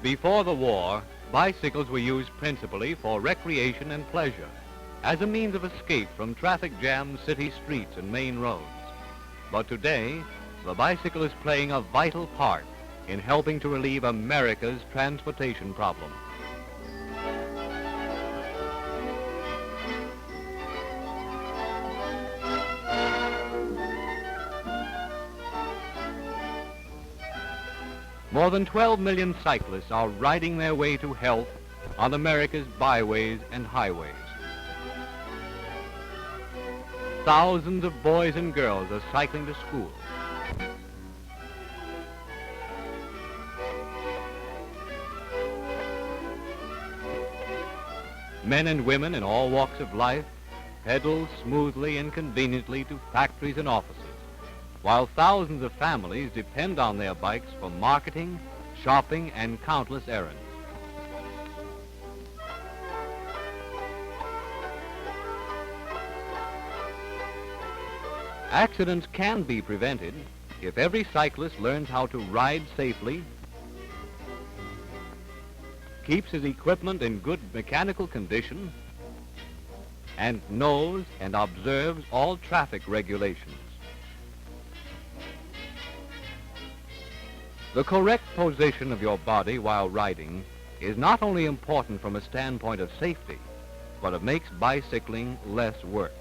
Before the war, bicycles were used principally for recreation and pleasure, as a means of escape from traffic-jammed city streets and main roads. But today, the bicycle is playing a vital part in helping to relieve America's transportation problem. More than 12 million cyclists are riding their way to health on America's byways and highways. Thousands of boys and girls are cycling to school. Men and women in all walks of life pedal smoothly and conveniently to factories and offices, while thousands of families depend on their bikes for marketing, shopping, and countless errands. Accidents can be prevented if every cyclist learns how to ride safely, keeps his equipment in good mechanical condition, and knows and observes all traffic regulations. The correct position of your body while riding is not only important from a standpoint of safety, but it makes bicycling less work.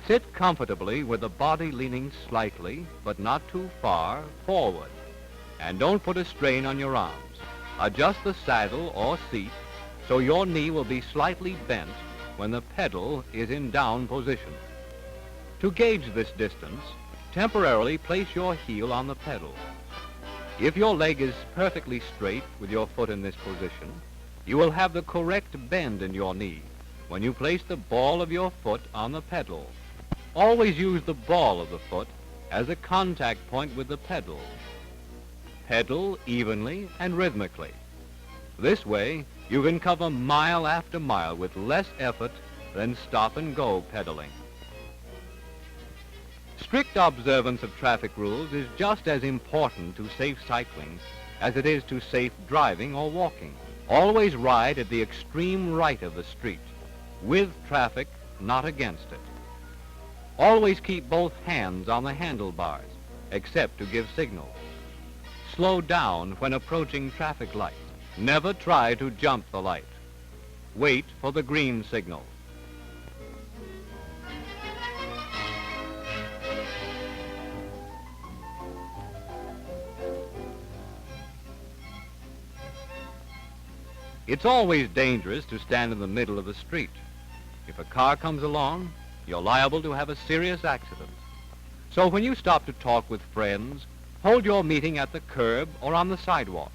Sit comfortably with the body leaning slightly, but not too far, forward. And don't put a strain on your arms. Adjust the saddle or seat so your knee will be slightly bent when the pedal is in down position. To gauge this distance, temporarily place your heel on the pedal. If your leg is perfectly straight with your foot in this position, you will have the correct bend in your knee when you place the ball of your foot on the pedal. Always use the ball of the foot as a contact point with the pedal. Pedal evenly and rhythmically. This way, you can cover mile after mile with less effort than stop-and-go pedaling. Strict observance of traffic rules is just as important to safe cycling as it is to safe driving or walking. Always ride at the extreme right of the street, with traffic, not against it. Always keep both hands on the handlebars, except to give signals. Slow down when approaching traffic lights. Never try to jump the light. Wait for the green signal. It's always dangerous to stand in the middle of the street. If a car comes along, you're liable to have a serious accident. So when you stop to talk with friends, hold your meeting at the curb or on the sidewalk.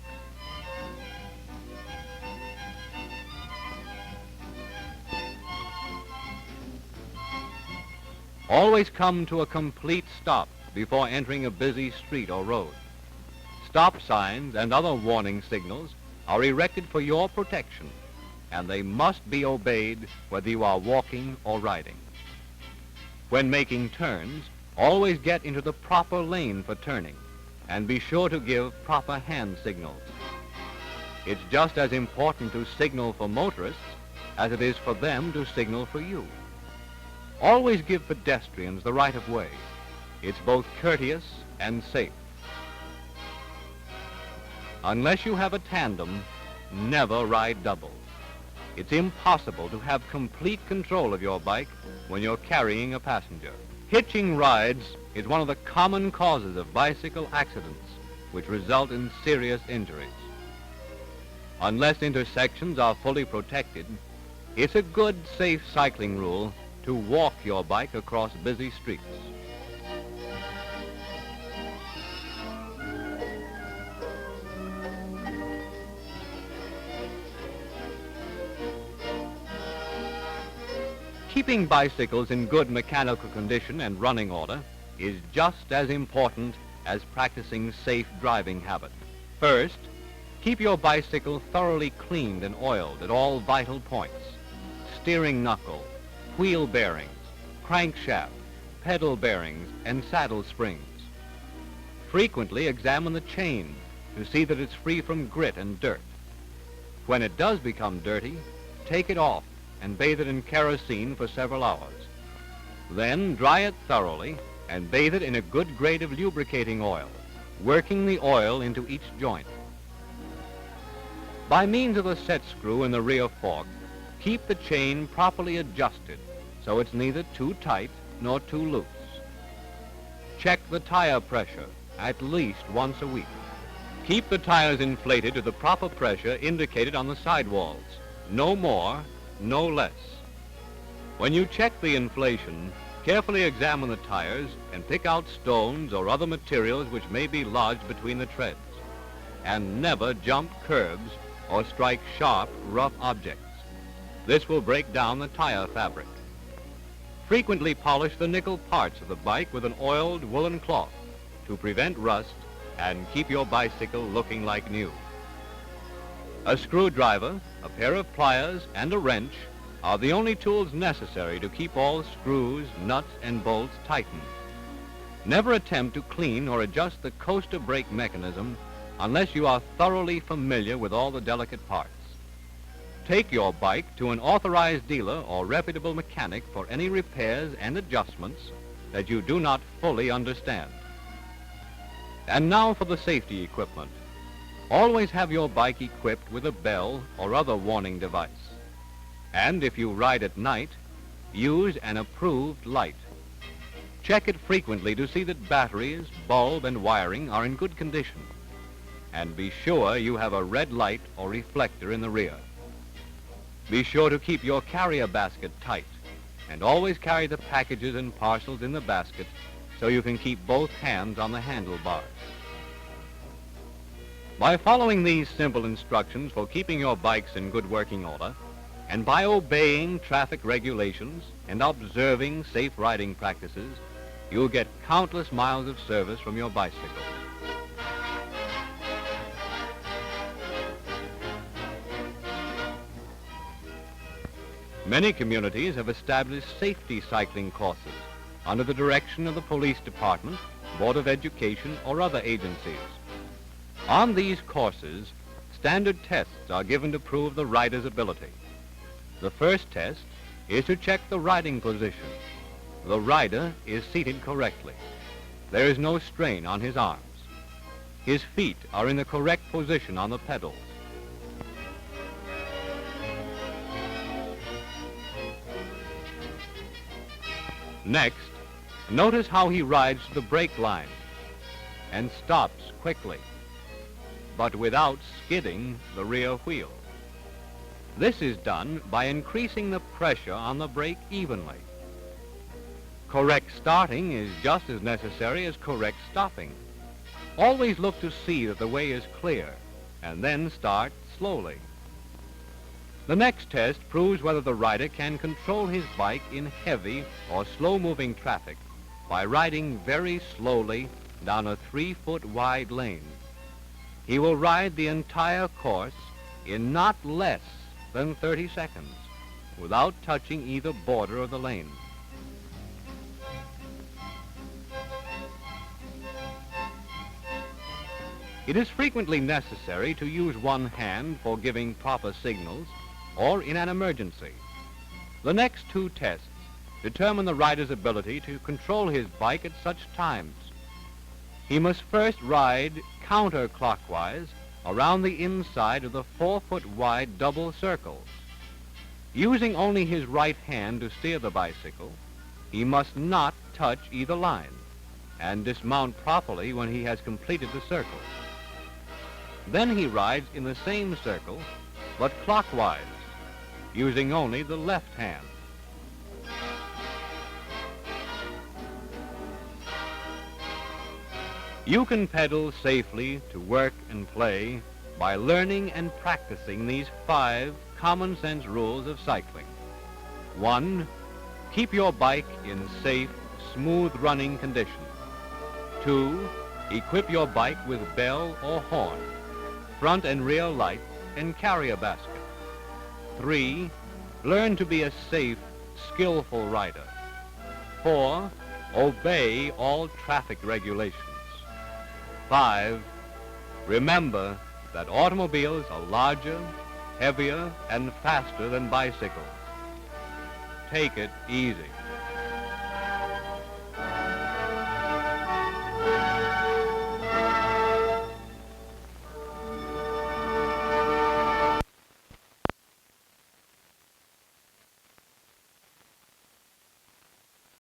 Always come to a complete stop before entering a busy street or road. Stop signs and other warning signals are erected for your protection, and they must be obeyed whether you are walking or riding. When making turns, always get into the proper lane for turning, and be sure to give proper hand signals. It's just as important to signal for motorists as it is for them to signal for you. Always give pedestrians the right of way. It's both courteous and safe. Unless you have a tandem, never ride double. It's impossible to have complete control of your bike when you're carrying a passenger. Hitching rides is one of the common causes of bicycle accidents, which result in serious injuries. Unless intersections are fully protected, it's a good, safe cycling rule to walk your bike across busy streets. Keeping bicycles in good mechanical condition and running order is just as important as practicing safe driving habits. First, keep your bicycle thoroughly cleaned and oiled at all vital points: steering knuckle, wheel bearings, crankshaft, pedal bearings, and saddle springs. Frequently examine the chain to see that it's free from grit and dirt. When it does become dirty, take it off and bathe it in kerosene for several hours. Then dry it thoroughly and bathe it in a good grade of lubricating oil, working the oil into each joint. By means of the set screw in the rear fork, keep the chain properly adjusted so it's neither too tight nor too loose. Check the tire pressure at least once a week. Keep the tires inflated to the proper pressure indicated on the sidewalls. No more, no less. When you check the inflation, carefully examine the tires and pick out stones or other materials which may be lodged between the treads. And never jump curbs or strike sharp, rough objects. This will break down the tire fabric. Frequently polish the nickel parts of the bike with an oiled woolen cloth to prevent rust and keep your bicycle looking like new. A screwdriver, a pair of pliers, and a wrench are the only tools necessary to keep all screws, nuts, and bolts tightened. Never attempt to clean or adjust the coaster brake mechanism unless you are thoroughly familiar with all the delicate parts. Take your bike to an authorized dealer or reputable mechanic for any repairs and adjustments that you do not fully understand. And now for the safety equipment. Always have your bike equipped with a bell or other warning device. And if you ride at night, use an approved light. Check it frequently to see that batteries, bulb, and wiring are in good condition. And be sure you have a red light or reflector in the rear. Be sure to keep your carrier basket tight and always carry the packages and parcels in the basket so you can keep both hands on the handlebars. By following these simple instructions for keeping your bikes in good working order, and by obeying traffic regulations and observing safe riding practices, you'll get countless miles of service from your bicycle. Many communities have established safety cycling courses under the direction of the police department, Board of Education, or other agencies. On these courses, standard tests are given to prove the rider's ability. The first test is to check the riding position. The rider is seated correctly. There is no strain on his arms. His feet are in the correct position on the pedals. Next, notice how he rides to the brake line and stops quickly, but without skidding the rear wheel. This is done by increasing the pressure on the brake evenly. Correct starting is just as necessary as correct stopping. Always look to see that the way is clear, and then start slowly. The next test proves whether the rider can control his bike in heavy or slow-moving traffic by riding very slowly down a 3-foot wide lane. He will ride the entire course in not less than 30 seconds without touching either border of the lane. It is frequently necessary to use one hand for giving proper signals or in an emergency. The next two tests determine the rider's ability to control his bike at such times. He must first ride counterclockwise around the inside of the 4-foot wide double circle. Using only his right hand to steer the bicycle, he must not touch either line and dismount properly when he has completed the circle. Then he rides in the same circle, but clockwise, using only the left hand. You can pedal safely to work and play by learning and practicing these 5 common sense rules of cycling. 1, keep your bike in safe, smooth running condition. 2, equip your bike with bell or horn, front and rear lights, and carrier basket. 3, learn to be a safe, skillful rider. 4, obey all traffic regulations. 5, remember that automobiles are larger, heavier and faster than bicycles. Take it easy.